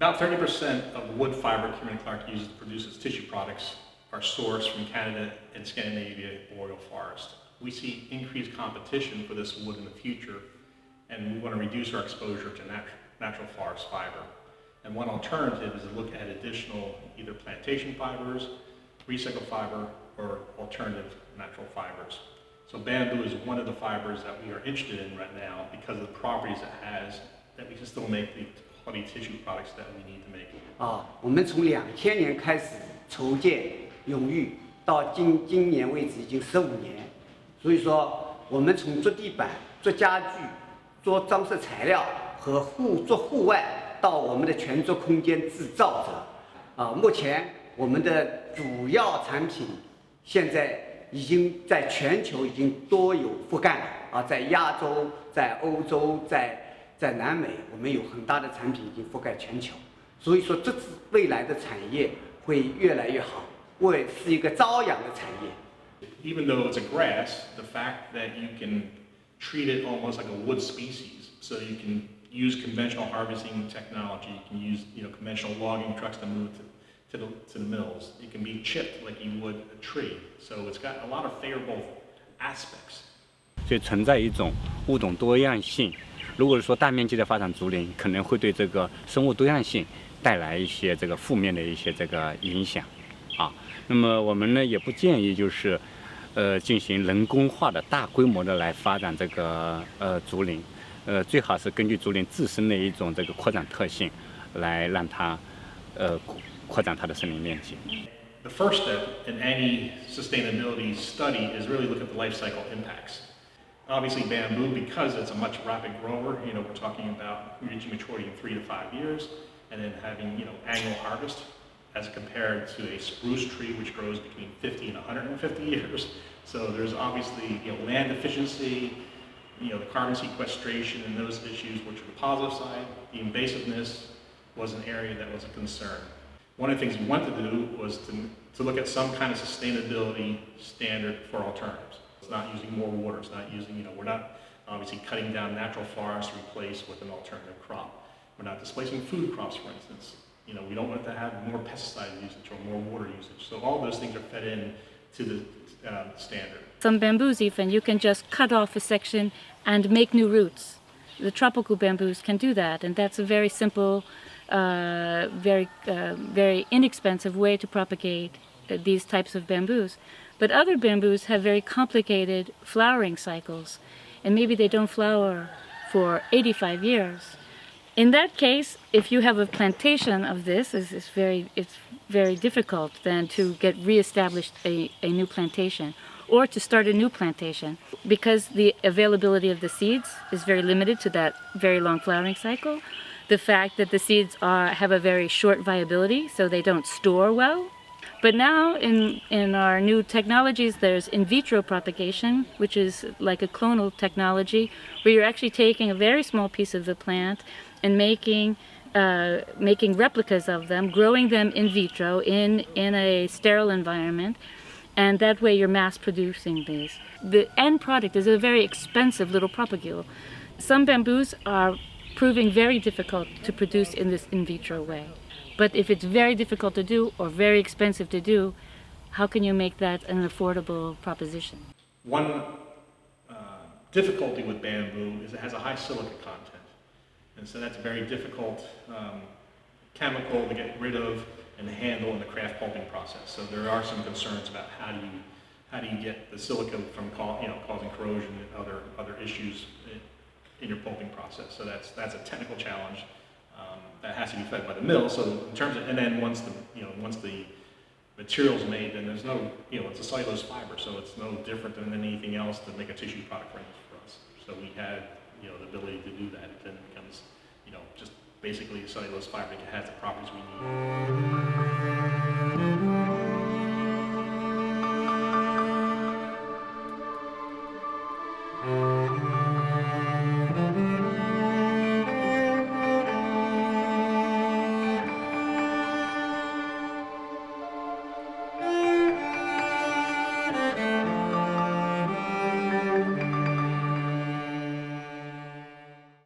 About 30% of wood fiber Kimberly-Clark uses to produce its tissue products are sourced from Canada and Scandinavia boreal forest. We see increased competition for this wood in the future, and we want to reduce our exposure to natural forest fiber. And one alternative is to look at additional either plantation fibers, recycled fiber, or alternative natural fibers. So bamboo is one of the fibers that we are interested in right now because of the properties it has that we can still make the quality tissue products that we need to make. 我们从2000年开始筹建永裕，到今年为止已经15年，所以说我们从做地板、做家具、做装饰材料和做户外，到我们的全做空间制造者，目前我们的主要产品现在已经在全球已经多有覆盖了在亚洲、在欧洲、在南美，我们有很大的产品已经覆盖全球，所以说这是未来的产业会越来越好，是一个朝阳的产业。Even though it's a grass, the fact that you can treat it almost like a wood species, so you can use conventional harvesting technology, you can use conventional logging trucks to move to the mills. It can be chipped like you would a tree, so it's got a lot of favorable aspects. 所以存在一种物种多样性。如果说大面积的发展竹林，可能会对这个生物多样性带来一些这个负面的一些这个影响那么我们呢也不建议就是进行人工化的大规模的来发展这个竹林，最好是根据竹林自身的一种这个扩展特性来让它扩展它的森林面积。The first step in any sustainability study is really look at the life cycle impacts. Obviously bamboo, because it's a much rapid grower, we're talking about reaching maturity in 3 to 5 years, and then having, annual harvest as compared to a spruce tree, which grows between 50 and 150 years. So there's obviously, land efficiency, the carbon sequestration and those issues, which are the positive side. The invasiveness was an area that was a concern. One of the things we wanted to do was to look at some kind of sustainability standard for alternatives. It's not using more water, it's not using, we're not obviously cutting down natural forests to replace with an alternative crop. We're not displacing food crops, for instance. We don't want to have more pesticide usage or more water usage. So all those things are fed in to the standard. Some bamboos even, you can just cut off a section and make new roots. The tropical bamboos can do that, and that's a very simple, very inexpensive way to propagate these types of bamboos. But other bamboos have very complicated flowering cycles, and maybe they don't flower for 85 years. In that case, if you have a plantation of this, it's very difficult then to get reestablished a new plantation or to start a new plantation, because the availability of the seeds is very limited to that very long flowering cycle. The fact that the seeds have a very short viability, so they don't store well. But now in our new technologies, there's in vitro propagation, which is like a clonal technology, where you're actually taking a very small piece of the plant and making replicas of them, growing them in vitro in a sterile environment, and that way you're mass producing these. The end product is a very expensive little propagule. Some bamboos are proving very difficult to produce in this in vitro way. But if it's very difficult to do or very expensive to do, how can you make that an affordable proposition? One difficulty with bamboo is it has a high silica content. And so that's a very difficult chemical to get rid of and handle in the craft pulping process. So there are some concerns about how do you get the silica from causing corrosion and other issues in your pulping process. So that's a technical challenge. That has to be fed by the mill. So in terms of, and then once the material's made, then there's no, it's a cellulose fiber, so it's no different than anything else to make a tissue product for us. So we had, the ability to do that. It then becomes, just basically a cellulose fiber that has the properties we need.